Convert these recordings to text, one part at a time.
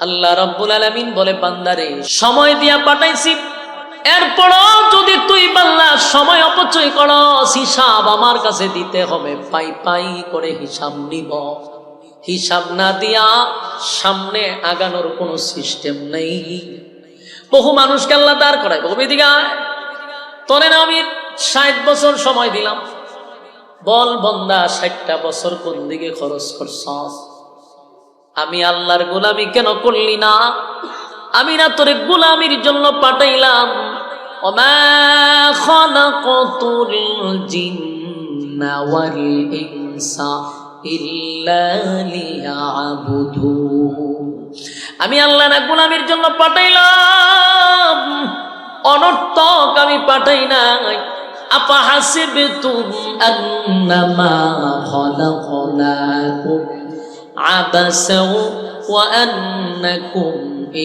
আল্লাহ রাব্বুল আলামিন বলে, বান্দারে সময় দিয়া পাঠাইছি, এরপরও যদি তুই বান্দা সময় অপচয় করস, হিসাব আমার কাছে দিতে হবে। পাই পাই করে হিসাব নিব। হিসাব না দিয়া সামনে আগানোর কোনো সিস্টেম নেই। বহু মানুষকে আল্লাহ দাঁড় করায়, বহু বিদিকা তোরে না আমি 60 বছর সময় দিলাম, বল বন্দা 60টা বছর কোন দিকে খরচ করছস? আমি আল্লাহর গোলামি কেন করলি না? আমি না তোরে গোলামির জন্য পাঠাইলাম। ওমা খালাকাতুল জিন্না ওয়াল ইনসা ইল্লা লিয়াবুদুন। আমি আল্লাহ না গোলামির জন্য পাঠাইলাম, অনর্থক আমি পাঠাই নাই। আপা হাসিবতুম আন্নামা খালাকনাকুম আবাসা ওয়া আন্নাকুম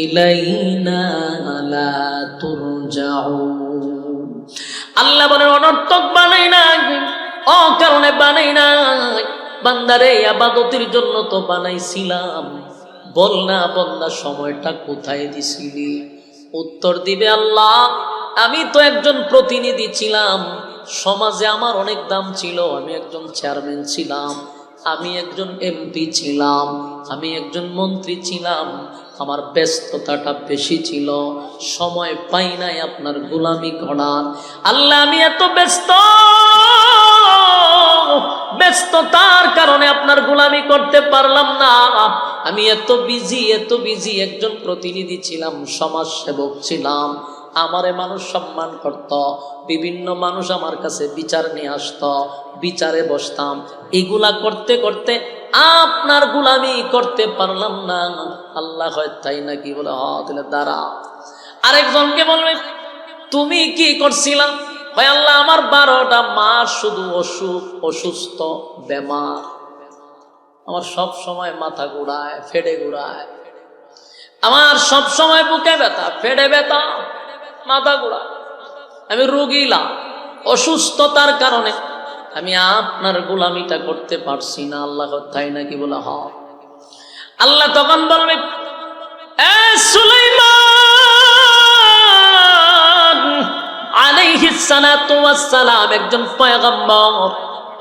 ইলাইনা লা তুরজাউন। আল্লাহ বলেন, অনর্থক বানাই নাই, অকারণে বানাই নাই। বান্দারে ইবাদতের জন্য তো বানাইছিলাম। বল না বন্দা, সময়টা কোথায় দিছিলি? উত্তর দিবে আল্লাহ, আমি তো একজন প্রতিনিধি ছিলাম, সমাজে আমার অনেক দাম ছিল। আমি একজন চেয়ারম্যান ছিলাম, আমি একজন এমপি ছিলাম, আমি একজন মন্ত্রী ছিলাম। আমার ব্যস্ততাটা বেশি ছিল, সময় পাই নাই আপনার গোলামি করার। আল্লাহ, আমি এত ব্যস্ততার কারণে আপনার গোলামি করতে পারলাম না। আমি এত বিজি একজন প্রতিনিধি ছিলাম, সমাজ সেবক ছিলাম। আমারে মানুষ সম্মান করত, বিভিন্ন মানুষ আমার কাছে বিচার নিয়ে আসত, বিচারে বসতাম। এগুলা করতে করতে আপনার গোলামি করতে পারলাম না। আল্লাহ হয় তাই নাকি? বলে হ, তাহলে দাঁড়া। আরেকজনকে বলবে, তুমি কি করছিলাম? ভাই আল্লাহ, আমার 12টা মাস শুধু অসুস্থ বেমার। আমার সব সময় মাথা ঘুরায়, ফেডে ঘুরায়, আমার সব সময় বুকে ব্যথা, ফেডে ব্যথা, মাথা ঘুরায়। আমি রোগীলা, অসুস্থতার কারণে আমি আপনার গোলামিটা করতে পারছি না। আল্লাহ তাই নাকি? বলে হ। আল্লাহ তখন বলবে, এ সুলাইমান আলাইহিস সালাতু ওয়াস সালাম, একজন পয়গম্বর।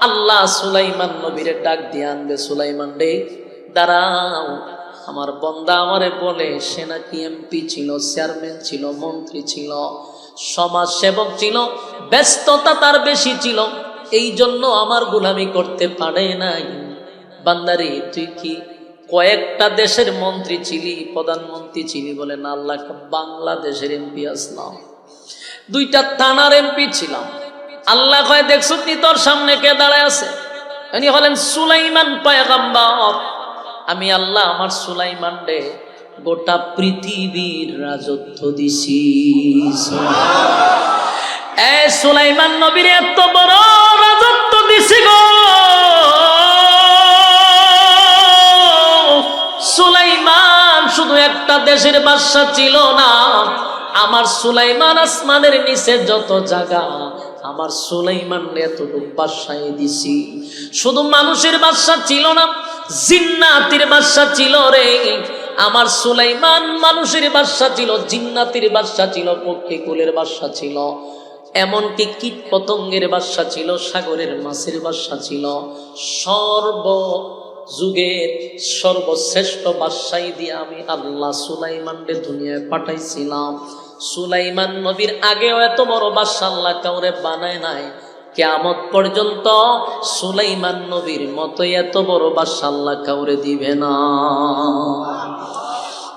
আল্লাহ সুলাইমান নবীরে ডাক দিয়ে আনবে, সুলাইমান রে দাঁড়াও। আমার বন্দা আমারে বলে, সে নাকি এমপি ছিল, চেয়ারম্যান ছিল, মন্ত্রী ছিল, সমাজ সেবক ছিল, ব্যস্ততা তার বেশি ছিল, এই জন্য আমার গোলামি করতে পারে নাই। বান্দারে, তুই কি কয়েকটা দেশের মন্ত্রী ছিলি, প্রধানমন্ত্রী ছিলি? বলে না আল্লাহ, বাংলাদেশের এমপি আসলাম, 2টা থানার এমপি ছিলাম। আল্লাহ কয়, দেখছো নি তোর সামনে কে দাঁড়ায় আছে? উনি হলেন সুলাইমান পয়গম্বর। আমি আল্লাহ আমার সুলাইমান রে গোটা পৃথিবীর রাজত্ব দিছি। এ সুলাইমান নবীর এত বড় রাজত্ব দিছি গো। সুলাইমান শুধু একটা দেশের বাদশা ছিল না, আমার সুলাইমান আসমানের নিচে যত জায়গা, আমার সুলাইমান এতটুকু বাদশাই দিছি। শুধু মানুষের বাদশা ছিল না, জিন্নাতের বাদশা ছিল রে। আমার সুলাইমান মানুষের বাদশা ছিল, জিন্নাতের বাদশা ছিল, পক্ষী কুলের বাদশা ছিল, এমনকি কীট পতঙ্গের বাদশা ছিল, সাগরের মাছের বাদশা ছিল। যুগের সর্বশ্রেষ্ঠ বাদশাই দিয়ে আমি আল্লাহ সুলাইমানকে দুনিয়ায় পাঠাইছিলাম। সুলাইমান নবীর আগেও এত বড় বাদশা আল্লাহ কাউরে বানায় নাই। কিয়ামত পর্যন্ত সুলাইমান নবীর মতো এত বড় বাদশা আল্লাহ কাউরে দিবে না।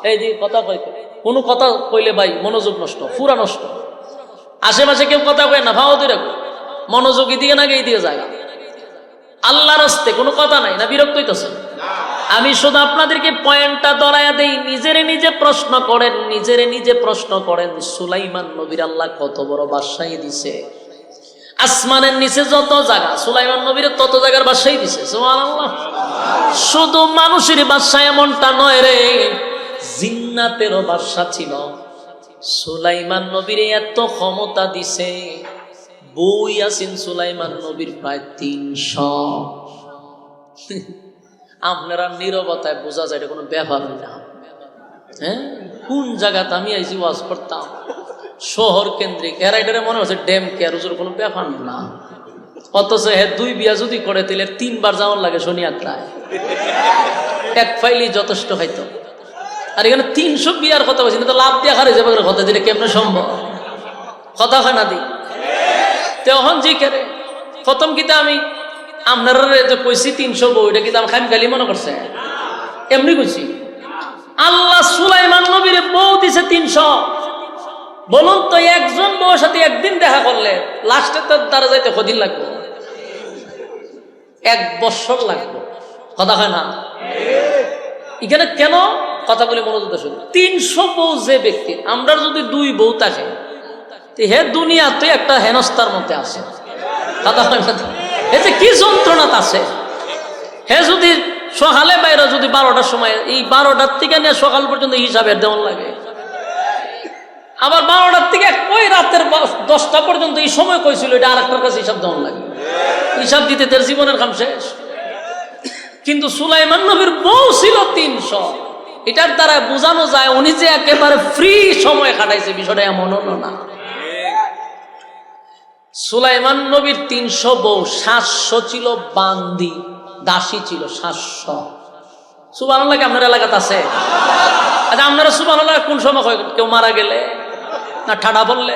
এই যে কথা কইতে, কোনো কথা কইলে ভাই মনোযোগ নষ্ট, পুরা নষ্ট। আশেপাশে কেউ কথা কয় না, ভাও দিয়ে রাখো, মনোযোগী দিয়ে না গিয়ে দিয়ে জায়গা। আল্লাহর হস্তে কোনো কথা নাই না? বিরক্ত হইতেছে? আমি শুধু আপনাদেরকে পয়েন্টটা ধরাইয়া দেই। নিজে প্রশ্ন করেন, সুলাইমান নবীর আল্লাহ কত বড় বাদশাহী দিছে। আসমানের নিচে যত জায়গা, সুলাইমান নবীর তত জায়গার বাদশাহী দিছে। সুবহানাল্লাহ। শুধু মানুষের বাদশা এমনটা নয় রে, জিন্নাতেরও বাদশা ছিল। সুলাইমান নবীর এত ক্ষমতা দিছে, বই আছেন সুলাইমান নবীর প্রায় 300। আপনারা নীরবতায় বোঝা যায় এটা কোনো ব্যাপার না। হ্যাঁ, কোন জায়গাতে আমি আইসি ওয়াজ করতাম, শহর কেন্দ্রিক। এরা এটারে মনে হচ্ছে ড্যাম কেয়ার হুজুর কোনো ব্যাপার না, অথচ হ্যাঁ 2 বিয়া যদি করে তাহলে 3 বার যাওয়ার লাগে শনিয়াত্রায়, এক ফাইলেই যথেষ্ট হয়তো। আর এখানে 300 বিয়ার কথা বলছি, তো লাভ দিয়ে হারে যাবে কথা, যেটা কেমনে সম্ভব? কথা হয় না দি তখন জি কেরে প্রথম কিতা আমি আপনার যে কইছি 300 বউ, এটা কিন্তু আমি খালি মনে করছে, এমনি কইছি। আল্লাহ সুলাইমান নবীর বউ দিছে 300। বলুন তো একজন বউর সাথে একদিন দেখা করলে লাস্টে তার দ্বারা যাইতে কদিন লাগবে? 1 বছর লাগবে। কথা হয় না? এখানে কেন কথা বলে মনোযোগ শুধু 300 বউ যে ব্যক্তি, আমরা যদি 2 বউ থাকে হে দুনিয়াতে একটা হেনস্তার মধ্যে আছে। কথা হয় না? এতে কি যন্ত্রণা আছে। হে যদি সকালে বাইরে যদি 12টার সময়, এই 12টার থেকে নিয়ে সকাল পর্যন্ত হিসাবের দেওয়ান লাগে, আবার 12টার থেকে ওই রাতের 10টা পর্যন্ত এই সময় কইছিল, এটা আরেকটার কাছে হিসাব দেওয়ান লাগে। হিসাব দিতে তার জীবনের কাম শেষ। কিন্তু সুলাইমান নবীর বউ ছিল 300। এটার দ্বারা বোঝানো যায় উনি যে একেবারে ফ্রি সময় কাটাইছে, বিষয়টা এমনও না। সুলাইমান নবীর 300 বউ, 700 ছিল বান্দি, দাসী ছিল 700। সুবহানাল্লাহ কি আপনার এলাকাতে আছে? আচ্ছা, আপনারা সুবহানাল্লাহ কোন সময় হয়? কেউ মারা গেলে না ঠাডা বললে?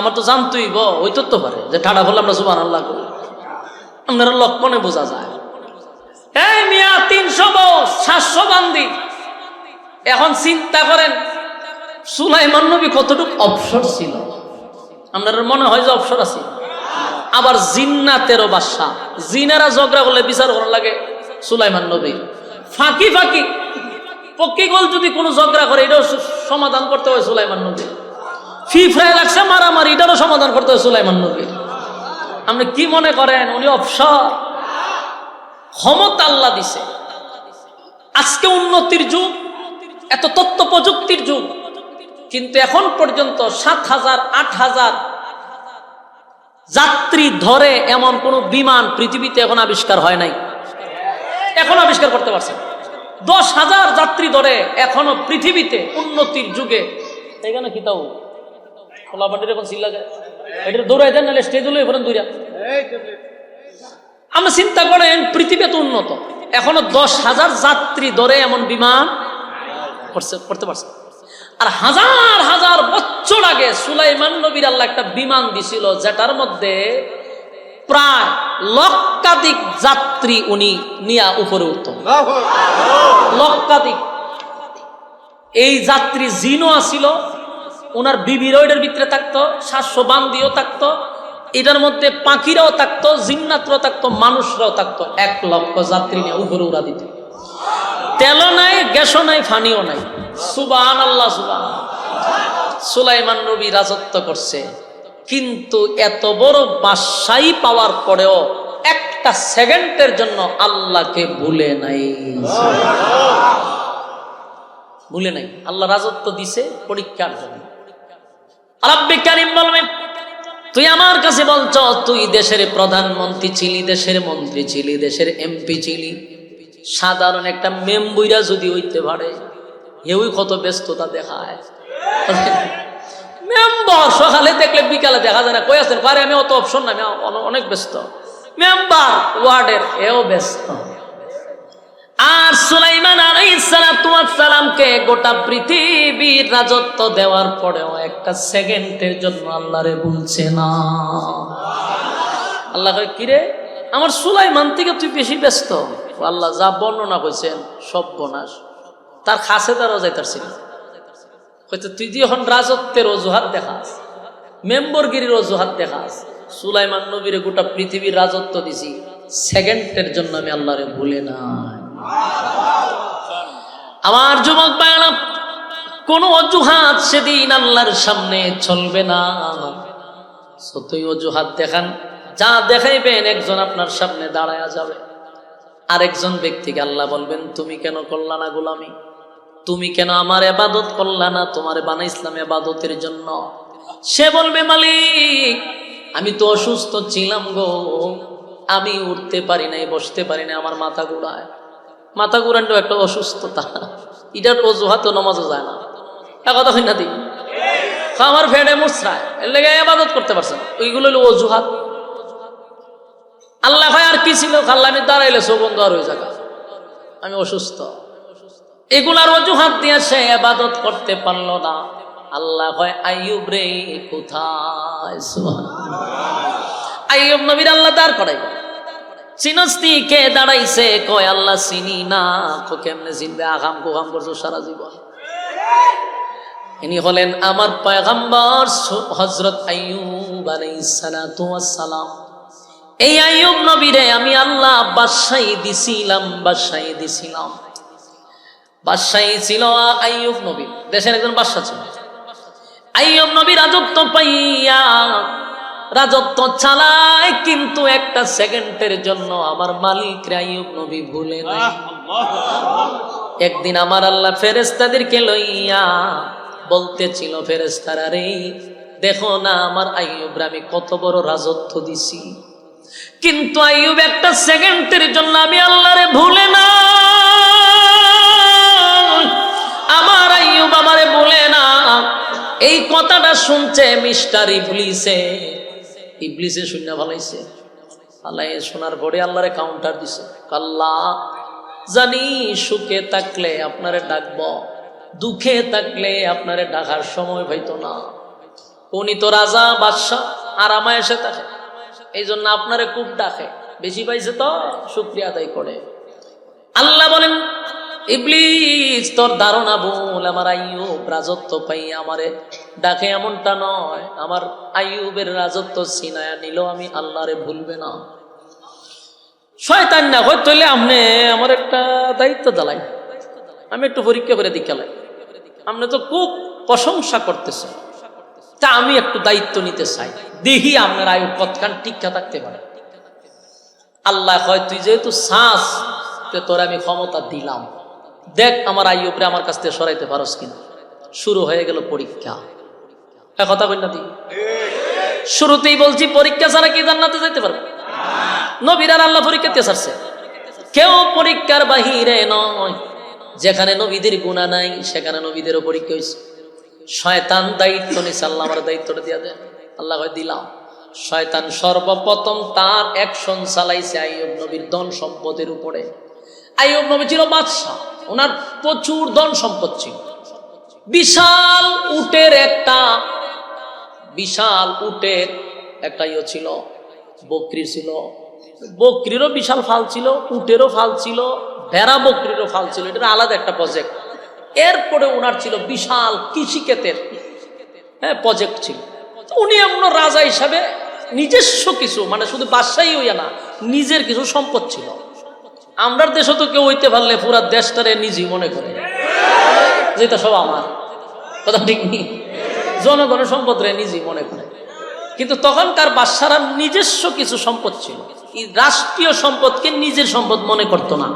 আমার তো জানতেই হইতো তো পারে যে ঠাডা বললে আমরা সুবহানাল্লাহ করি, আপনারা লক্ষণে বোঝা যায়। এই মিয়া 300 বউ, 700 বান্দি। এখন চিন্তা করেন সুলাইমান নবী কতটুকু অবসর ছিল। আপনার মনে হয় যে অবসর আছে? আবার জিন্নাতেরও বাদশা, জিনেরা ঝগড়া করলে বিচার করার লাগে সুলাইমান নবী। ফাঁকি ফাঁকি পক্ষীগল যদি কোনো ঝগড়া করে, এটাও সমাধান করতে হয় সুলাইমান নবী। ফিফড়ায় লাগছে মারামারি, এটারও সমাধান করতে হয় সুলাইমান নবী। আপনি কি মনে করেন উনি অবসর? ক্ষমতা আল্লাহ দিছে। আজকে উন্নতির যুগ, এত তথ্য প্রযুক্তির যুগ, কিন্তু এখন পর্যন্ত 7,000 8,000 যাত্রী ধরে এমন কোন বিমান পৃথিবীতে এখন আবিষ্কার হয় নাই। এখন আবিষ্কার করতে পারছে 10,000 যাত্রী ধরে এখনো পৃথিবীতে উন্নতির যুগে। এখানে কি তাও খোলাপাটির এখন সিল লাগে, এটা দৌড়াই দেন, নাহলে স্টেজ হলো এখানে দৌড়া। আমরা চিন্তা করেন পৃথিবী তো উন্নত, এখনো 10,000 যাত্রী ধরে এমন বিমান করতে পারছে। আর হাজার হাজার বছর আগে সুলাইমান নবীর আল্লাহ একটা বিমান দিছিল, যেটার মধ্যে প্রায় লক্ষাধিক যাত্রী উনি নিয়ে উপরে উঠত, লক্ষাধিক। এই যাত্রী জিনও আসিল, ওনার বিবিরও এটার ভিতরে থাকতো, 700 বান্দিও থাকতো, এটার মধ্যে পাখিরাও থাকতো, জিন্নাতরাও থাকতো, মানুষরাও থাকতো। 1 লক্ষ যাত্রী নিয়ে উপরে উড়া দিত। তেলও নাই, গ্যাসও নাই, ফানিও নাই। সুবহানাল্লাহ, সুবহানাল্লাহ। সুলাইমান নবী রাজত্ব করছে, কিন্তু এত বড় বাদশাহী পাওয়ার পরেও একটা সেকেন্ডের জন্য আল্লাহকে ভুলে নাই, ভুলে নাই। আল্লাহ রাজত্ব দিছে পরীক্ষার জন্য। রাব্বি কারীম বলবেন, তুই আমার কাছে বলছ তুই দেশের প্রধানমন্ত্রী ছিলি, দেশের মন্ত্রী ছিলি, দেশের এমপি ছিলি, সাধারণ একটা মেম্বুইরা যদি হইতে পারে, ওই কত ব্যস্ততা দেখায়। মেম্বার সকালে দেখলে বিকালে দেখা যায় না, কই আছেন? পারে আমি অত অপশন না, আমি অনেক ব্যস্ত। মেম্বার ওয়ার্ডের এও ব্যস্ত। আর সুলাইমান আলাইহিস সালাতু ওয়াস সালামকে গোটা পৃথিবীর রাজত্ব দেওয়ার পরেও একটা সেকেন্ডের জন্য আল্লাহরে ভুলছে না। আল্লাহ কয়, কিরে আমার সুলাইমান থেকে তুই বেশি ব্যস্ত? আল্লাহ যা বর্ণনা কইছেন সব বনাস, তার কাছে তারও যাইতারছিল। হয়তো তুই দিয়ে এখন রাজত্বের অজুহাত দেখাস, মেম্বরগিরির অজুহাত দেখাস, সুলাইমান নবীরে গোটা পৃথিবীর রাজত্ব দিছি, সেকেন্ডের জন্য আমি আল্লাহরে ভুলে নাই। আমার যুবক ভাইরা, কোন অজুহাত সেদিন আল্লাহর সামনে চলবে না। যতই অজুহাত দেখান, যা দেখাইবেন, একজন আপনার সামনে দাঁড়ায়া যাবে, আরেকজন ব্যক্তিকে আল্লাহ বলবেন, তুমি কেন করলা না গোলামি? তুমি কেন আমার ইবাদত করলা না? তোমারে বানাইছিলাম ইবাদতের জন্য। সে বলবে, মালিক আমি তো অসুস্থ ছিলাম গো, আমি উঠতে পারি নাই, বসতে পারি না, আমার মাথা ঘুরায়। মাথা ঘুরানো একটা অসুস্থতা, এটার অজুহাত নামাজও যায় না, কথা হয় না দিই আমার ফেডে মুসরায় এর লেগে ইবাদত করতে পারছে না, ওইগুলো হলো অজুহাত। আল্লাহ হয় আর কি ছিল, খাল্লা আমি দাঁড়াইলে সুগন্ধ আর ওই জায়গা আমি অসুস্থ, এগুলার অজুহাত দিয়ে সে ইবাদত করতে পারলো না। আল্লাহ হয় আইয়ুব রে কোথায়, আইয়ুব নবীর আল্লাহ দাঁড় করাই, চিনস্তি কে দাঁড়াইছে, কয় আল্লাহ চিনি না, কেমনে চিনবে, আগাম কুগাম করছো সারা জীবন। ইনি হলেন আমার পয়গম্বর হযরত আইয়ুব আলাইহিস সালাতু ওয়াস সালাম। এই আইয়ুব নবীরে আমি আল্লাহ বাদশাহী দিছিলাম, বাদশাহী দিছিলাম। বাদশাহী ছিল আইয়ুব নবী, দেশের একজন বাদশা ছিল। আইয়ুব নবী রাজত্ব পাইয়া রাজত্ব চালায়, কিন্তু একটা সেকেন্ডের জন্য আমার মালিক আইয়ুব নবী ভুলে নাই। একদিন আমার আল্লাহ ফেরেশতাদেরকে লইয়া বলতেছিল, ফেরেশতারা রে দেখো না আমার আইয়ুবরে আমি কত বড় রাজত্ব দিছি, কিন্তু আইয়ুব একটা সেকেন্ডের জন্য আমি আল্লাহরে ভুলে না, আমার আইয়ুব আমারে ভুলে না। এই কথাটা শুনছে মিস্টার ইবলিসে, ইবলিসে শুনে ভালাইছে। আল্লাহ শোনার পরে আল্লাহরে কাউন্টার দিছে, আল্লাহ জানি সুখে থাকলে আপনারে ডাকব, দুঃখে থাকলে আপনারে ডাকার সময় পাইতো না। উনি তো রাজা বাদশা আরামে এসে থাকে, এই জন্য আপনারে খুব ডাকে, বেশি পাইছে তো শুকরিয়া আদায় করে। আল্লাহ বলেন ইবলিস তোর ধারণা ভুল, আমার আইয়ুব রাজত্ব পাই আমারে ডাকে এমনটা নয়, আমার আইয়ুবের রাজত্ব ছিনায়া নিল আমি আল্লাহরে ভুলবে না। শয়তান না হয় তৈলে আপনি আমার একটা দায়িত্ব দালাই, আমি একটু পরীক্ষা করে দিকালাই, আপনি তো খুব প্রশংসা করতেছেন, তা আমি একটু দায়িত্ব নিতে চাই, দেখি আপনার আয়ু কতখান টিকা থাকতে পারে। আল্লাহ হয় তুই যেহেতু শ্বাস তোর আমি ক্ষমতা দিলাম, দেখ আমার আইয়ুবরে আমার কাছ থেকে সরাইতে পারস কিনা। শুরু হয়ে গেল পরীক্ষা, কথা বল না, শুরুতেই বলছি পরীক্ষা ছাড়া কি জান্নাতে যেতে পারবে? নবীরা আল্লাহ পরীক্ষাতে ছাড়ছে, কেউ পরীক্ষার বাহিরে নয়। যেখানে নবীদের গুনাহ নাই সেখানে নবীদেরও পরীক্ষা হয়েছে। শয়তান দায়িত্ব নিছে, আল্লাহ আমার দায়িত্বটা দিয়ে দেন, আল্লাহ হয় দিলাম। শয়তান সর্বপ্রথম তার অ্যাকশন চালাইছে আইয়ুব নবীর ধন সম্পদের উপরে। আইয়ুব নবী ছিল বাদশা, ওনার প্রচুর ধন সম্পদ ছিল, বিশাল উটের একটা ইয়ে ছিল, বকরি ছিল, বকরিরও বিশাল ফাল ছিল, উটেরও ফাল ছিল, ভেড়া বকরিরও ফাল ছিল, এটা আলাদা একটা প্রজেক্ট। এরপরে ওনার ছিল বিশাল কৃষিক্ষেতের প্রজেক্ট ছিল। উনি এমন রাজা হিসাবে নিজস্ব কিছু, মানে শুধু বাদশাহী হইয়া না, নিজের কিছু সম্পদ ছিল। আমরা দেশে তো কেউ হইতে পারলে পুরা দেশটারে নিজেই মনে করে যেটা সব আমার, কথা ঠিক নেই, জনগণের সম্পদ রে নিজেই মনে করে। কিন্তু তখনকার বাদশারা নিজস্ব কিছু সম্পদ ছিল, এই রাষ্ট্রীয় সম্পদকে নিজের সম্পদ মনে করতো না।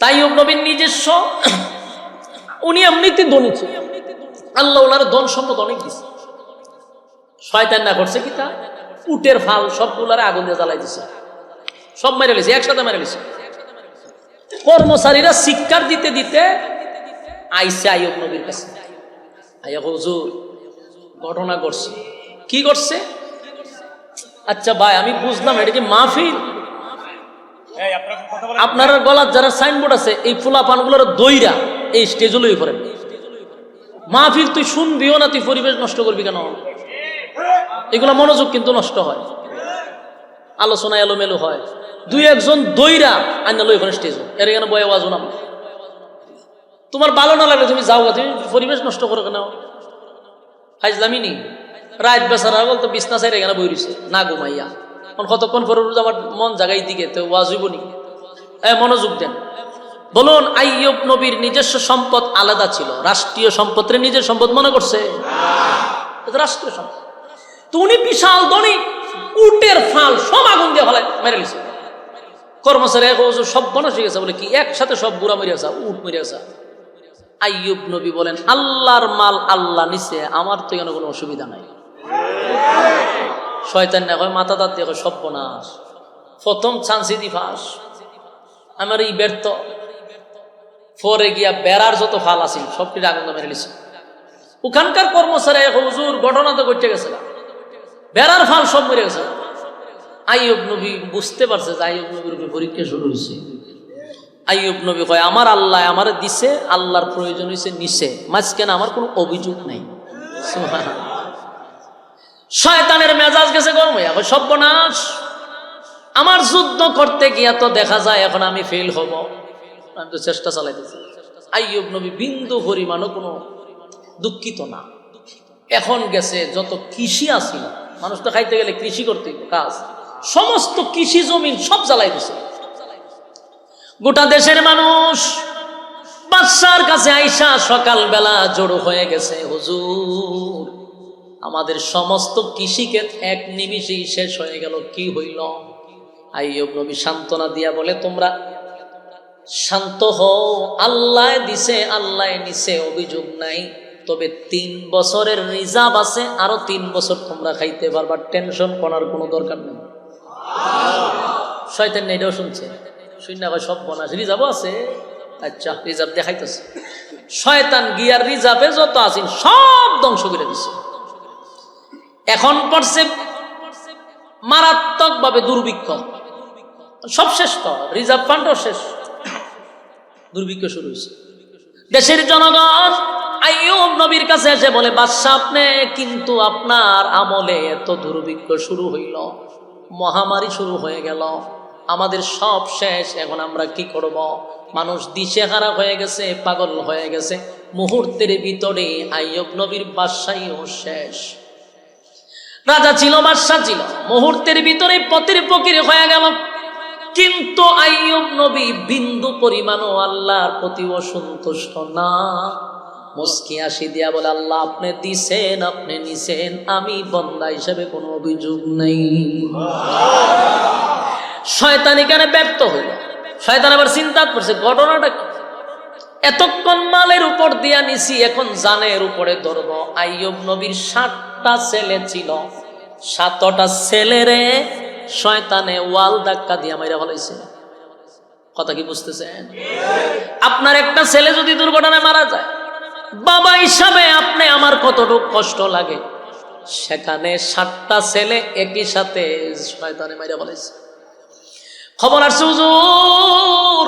তাই নবীর নিজস্ব, উনি এমনিতে ধনী ছিল, আল্লাহ ওনার ধন সম্পদ অনেক দিচ্ছে। শয়তান না করছে কি তা, উটের ফাল সবগুলারে আগুন দিয়ে জ্বালাই দিছে, সব মেরে লেছে, একসাথে মেরে লেছে। কর্মচারীরা শিক্ষার দিতে দিতে আইসে আইয়ুব নবীর কাছে, আইয়া হুজুর ঘটনা ঘটছে। কি ঘটছে? আচ্ছা ভাই আমি বুঝলাম এটা কি মাহফিল, আপনার গলার যারা সাইনবোর্ড আছে এই ফুলা পানগুলোর দইরা এই স্টেজে লই পড়েন। মাহফিল তুই শুনবিও না, তুই পরিবেশ নষ্ট করবি কেন? এগুলা মনোযোগ কিন্তু নষ্ট হয়, আলোচনা এলোমেলো হয়। দুই একজন দইরা আইনা লই পড়েন স্টেজে, এর এখানে বয়ে আওয়াজ নাম। তোমার ভালো না লাগলে তুমি যাও, তুমি পরিবেশ নষ্ট করো কেন? ফাইজলামি নি, রাত বেচারা বলতো বিছনা চাই এখানে বই রয়েছে না ঘুমাইয়া, কতক্ষণ পরে আমার মন জাগাই দিকে তো ওয়াজ হইব নি? মনোযোগ দেন। বলুন আইয়ুব নবীর নিজস্ব সম্পদ আলাদা ছিল, রাষ্ট্রীয় সম্পদের নিজের সম্পদ মনে করছে, রাষ্ট্রীয় সম্পদ। তো উনি বিশাল ধনী, উটের ফাল সব আগুন দিয়ে ফেলায় মেরে লিছে। কর্মচারী সব বনস হয়ে গেছে, বলে কি একসাথে সব বুড়া মরিয়াছা, উট মরিয়াছা। আইয়ুব নবী বলেন আল্লাহর মাল আল্লাহ নিছে, আমার তো এখানে কোনো অসুবিধা নাই। শয়তান না হয় মাথা দাঁত দিয়ে সর্বনাশ, প্রথম চান্সি দি ফাঁস, আমার এই ব্যর্থ। পরে গিয়া বেড়ার যত ফাল আছে সবটি আগুন মেরে নিছে। ওখানকার কর্মচারী হুজুর ঘটনা তো ঘটে গেছে, বেড়ার ফাল সব মরে গেছে। আইয়ুব নবী বুঝতে পারছে যে আইয়ুব নবীর উপরে পরীক্ষা শুরু হয়েছে। আইয়ুব নবী কয় আমার আল্লাহ আমার দিছে, আল্লাহর প্রয়োজন হয়েছে নিছে, মাঝখানে আমার কোনো অভিযোগ নাই। শয়তানের মেজাজ গেছে গরম হইয়া, সর্বনাশ, আমার যুদ্ধ করতে গিয়া তো দেখা যায় এখন আমি ফেল হব, আমি তো চেষ্টা চালাইতেছি। আইয়ুব নবী বিন্দু পরিমাণও কোনো দুঃখিত না। এখন গেছে যত কৃষি আসিল, মানুষ তো খাইতে গেলে কৃষি করতে কাজ, সমস্ত কৃষি জমিন সব জ্বালাই দিছে। গোটা দেশের মানুষ বাদশার কাছে আইসা সকালবেলা জড়ো হয়ে গেছে, হুজুর আমাদের সমস্ত কৃষিক্ষেত এক নিমিষেই শেষ হয়ে গেল, কি হইল? আইয়ুব নবী সান্ত্বনা দিয়া বলে, তোমরা শান্ত হও, আল্লাহ দিছে আল্লাহ নিছে, অভিযোগ নাই, তবে 3 বছরের রিজার্ভ আছে, আরো 3 বছর তোমরা খাইতে পারবা, টেনশন করার কোনো দরকার নেই। শয়তান এটাও শুনছে, শুনে হয় সব বনাস রিজার্ভ আছে, আচ্ছা রিজার্ভ দেখাইতেছে। শয়তান গিয়ার রিজার্ভে যত আছেন সব ধ্বংস করে দিছে। এখন পড়ছে মারাত্মক ভাবে দুর্ভিক্ষ, সব শেষ, তো রিজার্ভ ফান্ডও শেষ, দুর্ভিক্ষ শুরু হয়েছে। দেশের জনগণ আইয়ুব নবীর কাছে এসে বলে, বাদশা আপনি কিন্তু আপনার আমলে এত দুর্ভিক্ষ শুরু হইল, মহামারী শুরু হয়ে গেল, আমাদের সব শেষ, এখন আমরা কি করব? মানুষ দিশেহারা হয়ে গেছে, পাগল হয়ে গেছে। মুহূর্তের ভিতরে আইয়ুব নবীর বাদশাহীও শেষ। রাজা ছিল, বাদশা ছিল, মুহূর্তের ভিতরে পথের ফকির হয়ে গেল। কিন্তু আইয়ুব নবী বিন্দু পরিমাণও আল্লাহর প্রতি অসন্তুষ্ট না। মুস্কি হাসি দিয়া বলে, আল্লাহ আপনি দিছেন, আপনি নিছেন, আমি বান্দা হিসেবে কোনো অভিযোগ নেই। শয়তান এখানে ব্যর্থ হইল। শয়তান আবার চিন্তা করছে ঘটনাটা কি, এতক্ষণ মালের উপর দিয়া নিছি, এখন জানের উপরে ধরব। আইয়ুব নবীর 7টা ছেলে ছিল, 7টা ছেলেরে শয়তানে ওয়াল ধাক্কা দিয়া মাইরা ফেলাইছে। কথা কি বুঝতেছেন? আপনার একটা ছেলে যদি দুর্ঘটনায় মারা যায়, বাবা হিসাবে আপনি আমার কতটুকু কষ্ট লাগে, সেখানে 7টা ছেলে একই সাথে শয়তানে মাইরা ফেলাইছে। খবর আসছে হুজুর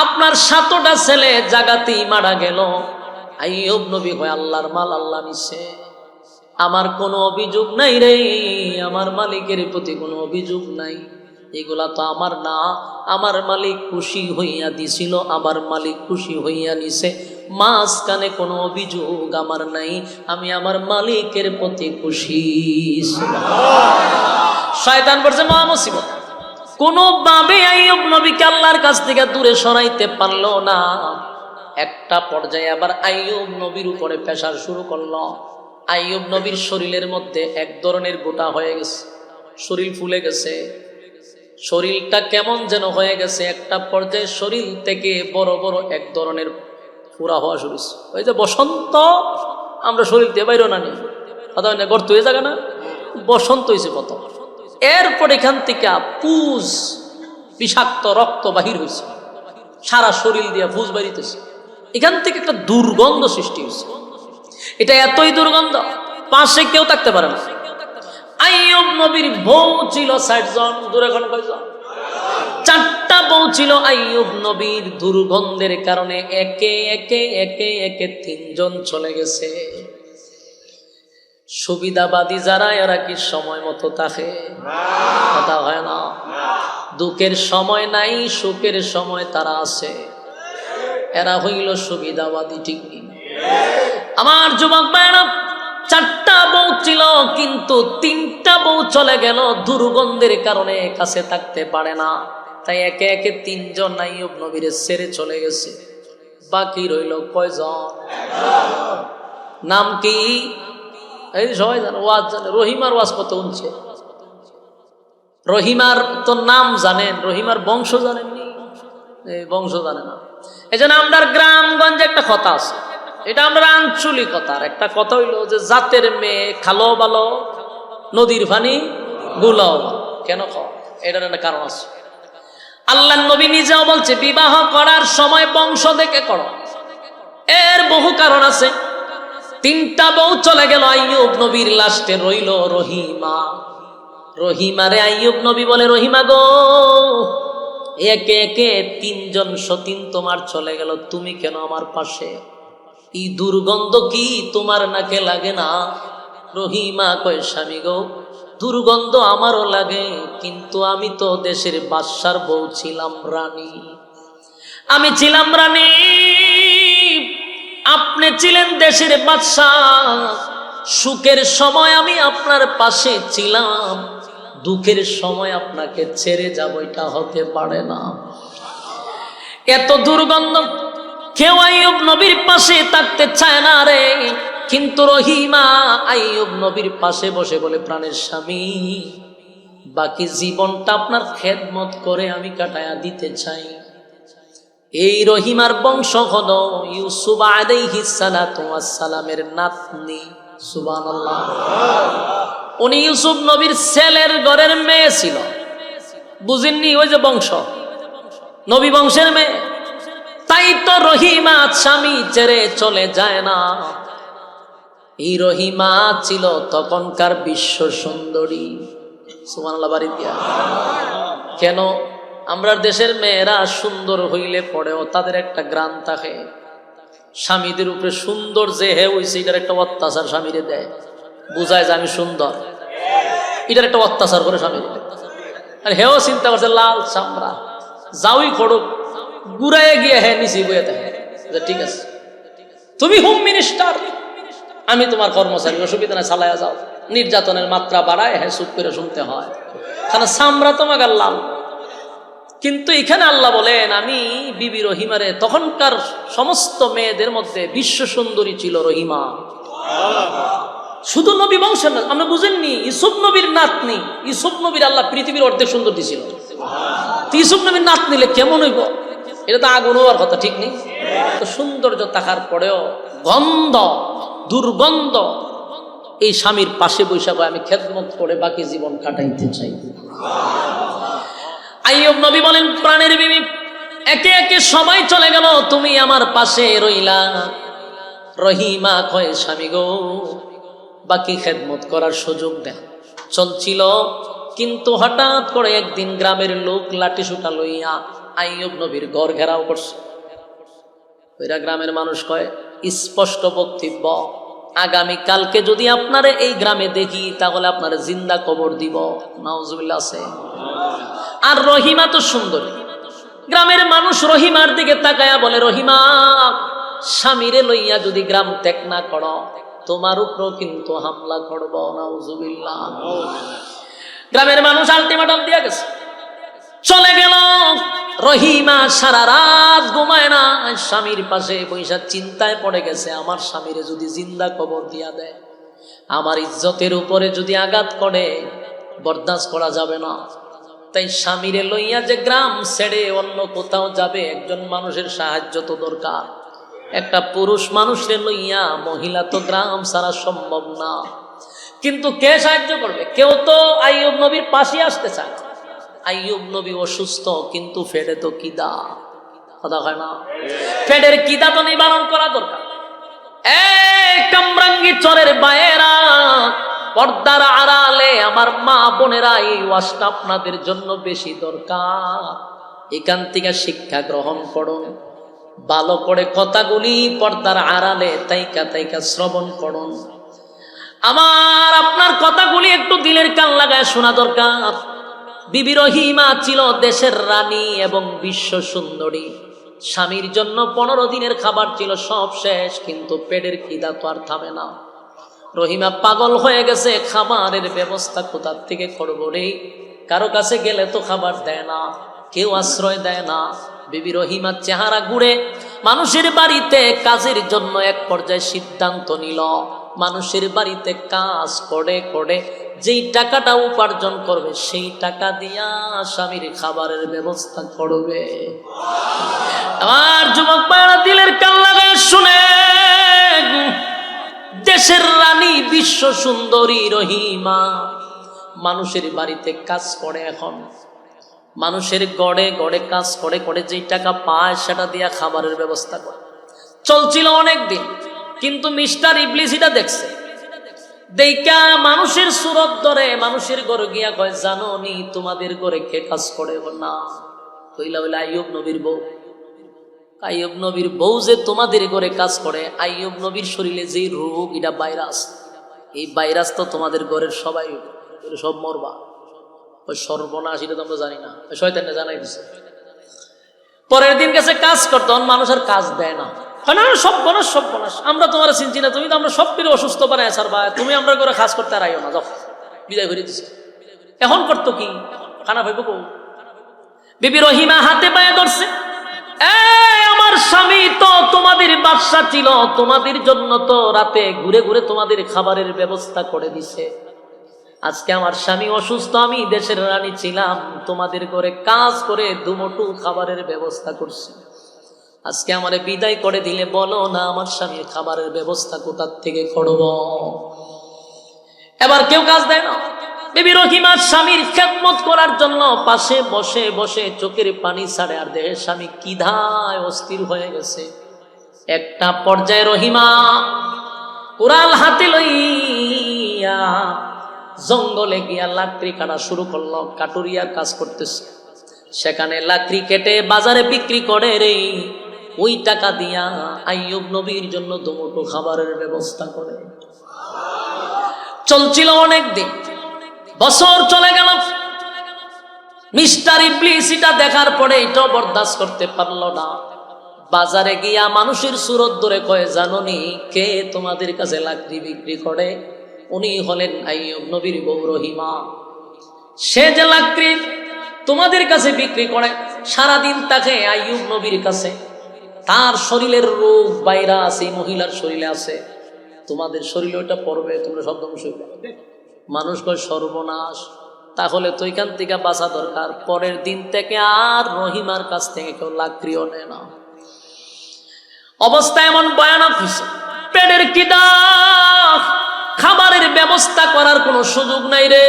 আপনার 7টা ছেলে জাগাতেই মারা গেল। আইয়ুব নবী হয় আল্লাহর মাল আল্লাহ নিছে, আমার কোনো অভিযোগ নাই রে, আমার মালিকের প্রতি কোনো অভিযোগ নাই, এগুলা তো আমার না, আমার মালিক খুশি হইয়া দিছিল, আমার মালিক খুশি হইয়া নিছে, মাঝখানে কোনো অভিযোগ আমার নাই, আমি আমার মালিকের প্রতি খুশি। শয়তান বলছে মহা মুসিবত, কোনোভাবে আইয়ুব নবীকে আল্লাহর কাছ থেকে দূরে সরাইতে পারলো না। একটা পর্যায়ে আবার আইয়ুব নবীর উপরে প্রেসার শুরু করলো। আইয়ুব নবীর শরীরের মধ্যে এক ধরনের গোটা হয়ে গেছে, শরীর ফুলে গেছে, শরীরটা কেমন যেন হয়ে গেছে। একটা পর্যায়ে শরীর থেকে বড় বড় এক ধরনের পুরা হওয়া শুরু হয়েছে। ওই যে বসন্ত আমরা শরীর দিয়ে বাইরে না নিই, কথা হয় না, গর্ত হয়ে যাবে না, বসন্ত হয়েছে কত। এরপর এখান থেকে পুজ বিষাক্ত রক্ত বাহির হয়েছে, সারা শরীর দিয়ে পুজ বাড়িতেছে, এখান থেকে একটা দুর্গন্ধ সৃষ্টি হয়েছে। এটা এতই দুর্গন্ধ পাশে কেউ থাকতে পারে না। আইয়ুব নবীর বউ ছিল 60 জন, দূরে কোন কয়জন? 4টা বউ ছিল আইয়ুব নবীর। দুর্গন্ধের কারণে একে একে একে একে 3 জন চলে গেছে। সুবিধাবাদী যারা, এরা কি সময় মতো থাকে? কথা হয় না। দুঃখের সময় নাই, সুখের সময় তারা আছে, এরা হইল সুবিধাবাদী। ঠিক নেই আমার যুবক ভাইরা? 4টা বউ ছিল, কিন্তু 3টা বউ চলে গেল দুর্গন্ধের কারণে, কাছে থাকতে পারে না, তাই একে একে 3 জন আইয়ুব নবীর ছেড়ে চলে গেছে। বাকি রইল কয়জন? নাম কি? এই সবাই জানে, ওয়াজ জানে। রহিমার ওয়াজ কত উনছে, রহিমার তো নাম জানেন, রহিমার বংশ জানেননি? এই বংশ জানে না। এই জন্য আমরা গ্রামগঞ্জে একটা কথা আছে, এটা আমরা আঞ্চলিকতার একটা কথা হইলো যে জাতের মেয়ে খালো ভালো, নদীর পানি গুলাও ভালো। কেন খাও? এটার একটা কারণ আছে। আল্লাহর নবী নিজেও বলছে বিবাহ করার সময় বংশ দেখে করো। এর বহু কারণ আছে। 3টা বউ চলে গেল, আইয়ুব নবীর লাস্টে রইল রহিমা। রহিমারে আইয়ুব নবী বলে, রহিমা গো, একে একে 3 জন সতীন তোমার চলে গেল, তুমি কেন আমার পাশে? এই দুর্গন্ধ কি তোমার নাকে লাগে না? রহিমা কয়, স্বামী গো, দুর্গন্ধ আমারও লাগে, কিন্তু আমি তো দেশের বাদশার বউ ছিলাম, রানী। আমি ছিলাম রানী, আপনি ছিলেন দেশের বাদশাহ। সুখের সময় আমি আপনার পাশে ছিলাম, দুঃখের সময় আপনাকে ছেড়ে যাব, এটা হতে পারে না। এত দুর্গন্ধ, কেউ আইয়ুব নবীর পাশে থাকতে চায় না রে। কিন্তু রহিমা আইয়ুব নবীর পাশে বসে বলে, প্রাণের স্বামী, বাকি জীবনটা আপনার খেদমত করে আমি কাটায়া দিতে চাই। এই রহিমার বংশ হলো ইউসুফ আলাইহিস সালাতু ওয়াস সালামের নাতনি। সুবহানাল্লাহ। উনি ইউসুফ নবীর ছেলের ঘরের মেয়ে ছিল, বুঝেননি? ওই যে বংশ, নবী বংশের মেয়ে। তাই তো রহিমা স্বামী ছেড়ে চলে যায় না। এই রহিমা ছিল তখনকার বিশ্ব সুন্দরী। সুবহানাল্লাহ বাড়ি দিয়া। কেন? আমরা দেশের মেয়েরা সুন্দর হইলে পড়েও তাদের একটা গ্রাম থাকে, স্বামীদের উপরে সুন্দর যে হে হইছে এটার একটা অত্যাচার স্বামীরে দেয়, বুঝায় যে আমি সুন্দর, এটার একটা অত্যাচার করে স্বামীরে। আর হেও চিন্তা করছে লাল চামড়া, যাওই খড়ক গুড়ায় গিয়ে হে নিচে বয়ে থাকে, ঠিক আছে তুমি হোম মিনিস্টার, আমি তোমার কর্মচারী, অসুবিধা নাই, চালায়া যাও। নির্যাতনের মাত্রা বাড়ায়, হ্যাঁ চুপ করে শুনতে হয়, কারণ চামড়া তোমাকে লাল। কিন্তু এখানে আল্লাহ বলেন, আমি বিবি রহিমারে, তখনকার সমস্ত মেয়েদের মধ্যে বিশ্ব সুন্দরী ছিল রহিমা। শুধু নবী বংশের না, আমরা বুঝেননি, ইউসুফ নবীর নাতনি। ইউসুফ নবীর আল্লাহ পৃথিবীর অর্ধেক সুন্দর দিছিল, ইউসুফ নবীর নাত নিলে কেমন হইব? এটা তো আগুন হওয়ার কথা, ঠিক নেই? তো সৌন্দর্য থাকার পরেও গন্ধ, দুর্গন্ধ। এই স্বামীর পাশে বৈশাখ আমি খেদমত করে বাকি জীবন কাটাইতে চাই। আইয়ুব নবী বলেন, প্রাণের বিবি, একে একে সবাই চলে গেল, তুমি আমার পাশে রইলা। রহিমা কয়, স্বামী গো, বাকি খেদমত করার সুযোগ দেন। চলছিল, কিন্তু হঠাৎ করে একদিন গ্রামের লোক লাঠি সুটা লইয়া আইয়ুব নবীর ঘর ঘেরাও করছে। ওইরা গ্রামের মানুষ কয়, স্পষ্ট বক্তব্য, আগামী কালকে যদি আপনারে এই গ্রামে দেখি তাহলে আপনারে জিন্দা কবর দিব। নাউজুবিল্লাহ আছে। আর রহিমা তো সুন্দরী, গ্রামের মানুষ রহিমার দিকে তাকায়া বলে, রহিমা, স্বামীরে লইয়া যদি গ্রাম ত্যাগ না করো, তোমার উপরও কিন্তু হামলা করব। নাউজুবিল্লাহ। গ্রামের মানুষ আলটিমেটাম দিয়ে গেছে, চলে গেল। রহিমা সারা রাত ঘুমায় না, স্বামীর পাশে বৈশা চিন্তায় পড়ে গেছে, আমার স্বামীরে যদি জিন্দা কবর দিয়া দেয়, আমার ইজ্জতের উপরে যদি আঘাত করে, বরদাস্ত করা যাবে না। তাই স্বামীরে লইয়া যে গ্রাম ছেড়ে অন্য কোথাও যাবে, একজন মানুষের সাহায্য তো দরকার। একটা পুরুষ মানুষরে লইয়া মহিলা তো গ্রাম ছাড়া সম্ভব না। কিন্তু কে সাহায্য করবে? কেউ তো আইয়ুব নবীর পাশে আসতে চায়। আইয়ুব নবী অসুস্থ, কিন্তু ফেডে তো কিদা, কথা হয় না? ফেডের কিদা তো নিবারণ করা দরকার। কামরাঙ্গি চরের বায়েরা, পর্দার আড়ালে আমার মা বোনেরা, এই ওয়াজটা আপনাদের জন্য বেশি দরকার। এখান থেকে শিক্ষা গ্রহণ করুন, ভালো করে কথাগুলি পর্দার আড়ালে তাইকা তাইকা শ্রবণ করুন। আমার আপনার কথাগুলি একটু দিলের কান লাগায় শোনা দরকার। বিবি রহিমা ছিল দেশের রানী এবং বিশ্ব সুন্দরী। স্বামীর জন্য 15 দিনের খাবার ছিল, সব শেষ, কিন্তু পেটের খিদা তো আর থামে না। রহিমা পাগল হয়ে গেছে, খাবারের ব্যবস্থা কোথার থেকে করবো রে? কারো কাছে গেলে তো খাবার দেয় না, কেউ আশ্রয় দেয় না। বিবি রহিমার চেহারা ঘুরে মানুষের বাড়িতে কাজের জন্য এক পর্যায়ে সিদ্ধান্ত নিল, মানুষের বাড়িতে কাজ করে করে যেই টাকাটা উপার্জন করবে, সেই টাকা দিয়া স্বামীর খাবারের ব্যবস্থা করবে। আমার যুবক ভাইরা দিলের কান লাগায় শুনে, দেশের রানী বিশ্ব সুন্দরী রহিমা মানুষের বাড়িতে কাজ করে। এখন মানুষের গড়ে গড়ে কাজ করে করে যেই টাকা পায় সেটা দিয়ে খাবারের ব্যবস্থা করে। চলছিল অনেক দিন, কিন্তু মিস্টার ইবলিস এটা দেখছে, দেখা মানুষের সুরত ধরে মানুষের ঘরে গিয়া কয়, জানো নি তোমাদের ঘরে কে কাজ করে? না, কইলা বলে আইয়ুব নবীর বউ। আইয়ুব নবীর বউ যে তোমাদের ঘরে কাজ করে, আইয়ুব নবীর শরীরে যে রোগ, এটা ভাইরাস, এই ভাইরাস তো তোমাদের ঘরের সবাই সব মরবা। ওই সর্বনাশ, এটা তো আমরা জানি না, শয়তানে জানাই দিছে। পরের দিন গেছে কাজ করতে, মানুষ আর কাজ দেয় না, হয় না সব বনাস সব বনাস, আমরা তোমার চিনছি না, তুমি তো আমরা সব কিছু অসুস্থ বানায় স্যার ভাই, তুমি আমরা করে কাজ করতে আর আইও না, যাও, বিদায় করে দিছে। এখন করতো কি, খানা ভাইব কো? বিবি রহিমা হাতে পায়ে ধরছে, আমার স্বামী তো তোমাদের বাদশা ছিল, তোমাদের জন্য তো রাতে ঘুরে ঘুরে তোমাদের খাবারের ব্যবস্থা করে দিছে। আজকে আমার স্বামী অসুস্থ, আমি দেশের রানী ছিলাম, তোমাদের ঘরে কাজ করে দুমুঠো খাবারের ব্যবস্থা করছি। আজকে আমারে বিদায় করে দিলে বলো না আমার স্বামীর খাবারের ব্যবস্থা কোথার থেকে করব? এবার কেউ কাজ দেয় না। বিবি রহিমার স্বামীর খেদমত করার জন্য পাশে বসে বসে চোখের পানি ছাড়ে, আর দেহের স্বামী কিধায় অস্থির হয়ে গেছে। একটা পর্যায়ে রহিমা কুড়াল হাতে লইয়া জঙ্গলে গিয়া লাকড়ি কাটা শুরু করলো, কাটুরিয়ার কাজ করতেছে। সেখানে লাকড়ি কেটে বাজারে বিক্রি করে রে, ওই টাকা দিয়া আইয়ুব নবীর জন্য দুমুঠো খাবারের ব্যবস্থা করে। চলছিল অনেক দিন, বছর চলে গেল। মিস্টার ইবলিস এটা দেখার পরে এটাও বরদাস্ত করতে পারলো না। বাজারে গিয়া মানুষের সুরত ধরে কয়, জানোনি কে তোমাদের কাছে লাকড়ি বিক্রি করে? উনি হলেন আইয়ুব নবীর বউ রহিমা। সে যে লাকড়ি তোমাদের কাছে বিক্রি করে, সারাদিন তাকে আইয়ুব নবীর কাছে, তার শরীরের রোগ ভাইরাস এই মহিলার শরীরে আছে, তোমাদের শরীরে ওটা পড়বে, তোমরা সব ধ্বংস হইবে। মানুষ কয় সর্বনাশ, তাহলে তো এখান থেকে বাঁচা দরকার। পরের দিন থেকে আর রহিমার কাছ থেকে কেউ লাকড়িও নেয় না। অবস্থা এমন ভয়ানক হয়েছে, পেটের খিদা, খাবারের ব্যবস্থা করার কোনো সুযোগ নাই রে,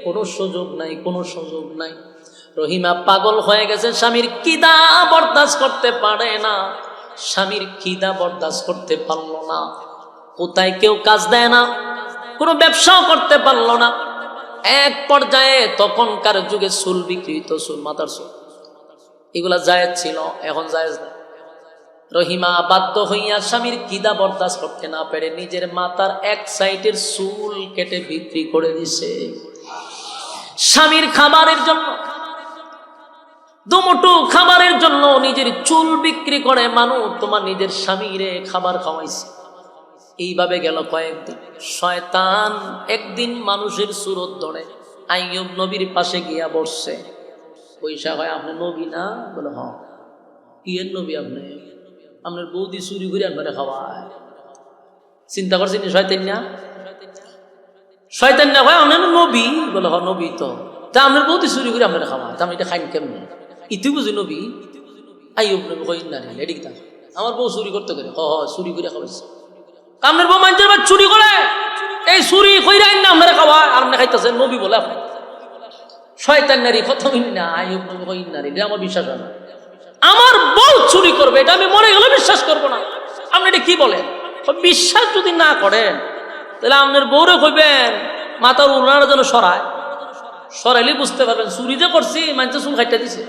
কোনো সুযোগ নাই, কোনো সুযোগ নাই। রহিমা পাগল হয়ে গেছে, স্বামীর খিদা বরদাস্ত করতে পারে না, স্বামীর খিদা বরদাস্ত করতে পারলো না। কোথায় কেউ কাজ দেয় না, কোনো ব্যবসাও করতে পারলো না। এক পর্যায়ে তখনকার যুগে চুল বিক্রি হইতো, চুল, মাথার চুল, এগুলা জায়েজ ছিল, এখন জায়েজ না। রহিমা বাধ্য হইয়া স্বামীর খিদা বরদাস্ত করতে না পেরে নিজের মাথার এক সাইডের চুল কেটে বিক্রি করে দিছে স্বামীর খাবারের জন্য। দুমুঠো খাবারের জন্য নিজের চুল বিক্রি করে মানুষ তোমার নিজের স্বামীরে খাবার খাওয়াইছে। এইভাবে গেল কয়েকদিন। শয়তান একদিন মানুষের সুরত ধরে আইয়ুব নবীর পাশে গিয়া বসছে। পয়সা হয়, আপনি নবী না? বলে হ। কি এর নবী আপনি? আপনার বৌদি চুরি করে আপনারে খাওয়ায়। চিন্তা করছেন শয়তান না? শয়তান না ভাই, আপনার নবী? বলে হ নবী তো। তা আপনার বৌদি চুরি করে আপনারা খাওয়ায়, তা আমি এটা খাইন কেমনি? ইতুই বুঝি নবী? আইয়ুব নবী কইন না, এদিকে তা আমার বউ চুরি করতে করে, হ চুরি করে খাওয়াইছে। আপনার বউ মানুষের বা চুরি করে, এই চুরি কইরা না আপনারা খাওয়ায়, আর আপনি খাইতেছেন নবী বলে। আপনি শয়তান নারী কথা হইন না, আইয়ুব নবী কইন না, এটা আমার বিশ্বাস হয় না। আমার বউ চুরি করবে এটা আমি মনে গেলে বিশ্বাস করবো না। আপনি এটা কি বলেন? বিশ্বাস যদি না করেন তাহলে আপনার বউরে কইবেন মাথার উড়ানোর জন্য সরাইলে বুঝতে পারবেন চুরি যে করছি, মানুষের চুল খাইটা দিছে।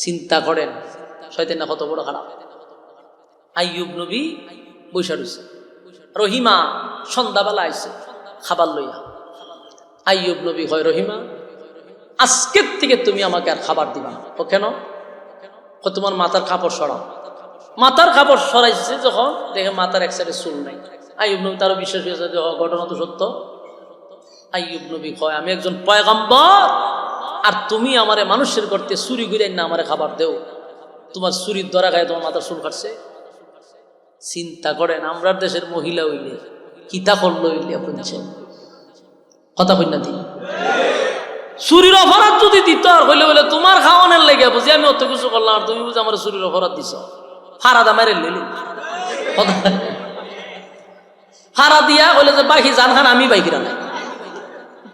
চিন্তা করেন শয়তান না কত বড় খারাপ। আইয়ুব নবী বৈশা রয়েছে, রহিমা সন্ধ্যাবেলা আইছে খাবার লইয়া। আইয়ুব নবী হয়, রহিমা আজকের থেকে তুমি আমাকে আর খাবার দিবা না। ও কেন? তোমার মাথার কাপড় সরাও। মাথার কাপড় সরাইছে যখন দেখে মাথার এক সাইডে চুল নাই। আইয়ুব নবী তারও বিশ্বাস হয়েছে যে ঘটনা তো সত্য। আইয়ুব নবী কয়, আমি একজন পয়গম্বর, আর তুমি আমারে মানুষের করতে চুরি করে না আমারে খাবার দেও, তোমার চুরির ধরা খায় তোমার মাথার চুল কাটছে। চিন্তা করেন, আমরা দেশের মহিলা হইলে কিতা করলো হইলে বুঝছেন কথা বল না। চুরির অপরাধ যদি দিত আর হইলে বলে তোমার খাওয়ানোর লেগে বুঝি আমি অত কিছু করলাম, আর তুমি বুঝি আমার চুরির অপরাধ দিছ। ফারাদা মেরে লিলি ফারা দিয়া হইলে যে বাকি জানখান আমি বাইকিরা নাই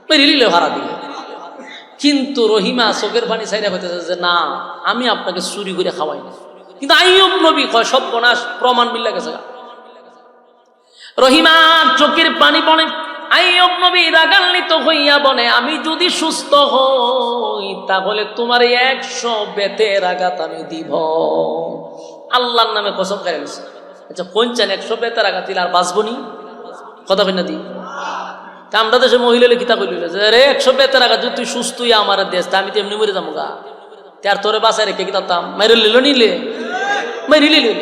মেরে লিলে ফারা দিয়ে কিন্তু রহিমা চোখের পানি ছাইরা কইতেছে যে না, আমি আপনাকে চুরি করে খাওয়াই না। কিন্তু আইয়ুব নবী কয় সর্বনাশ, প্রমাণ মিল্লা গেছে। রহিমা চোখের পানি বনে, আইয়ুব নবী রাগান্বিত হইয়া বনে, আমি যদি সুস্থ হই তাহলে তোমার 100 বেতের আঘাত আমি দিব। আল্লাহর নামে কসম খাইয়া গেছে। আচ্ছা পঞ্চান 100 বেতের আঘাত দিলে আর বাঁচবনি? কথা বলি না দি আমরা দেশে মহিলা কিতা কইল যে রে 100 বেতের আঘাত যদি তুই সুস্থ হইয়া আমার দেশ, আমি তো এমনি মরে যাবো গা, তার তোরে বাঁচায় রেখে কিতাম মাইরে লিল নিলে মাইরে লিলে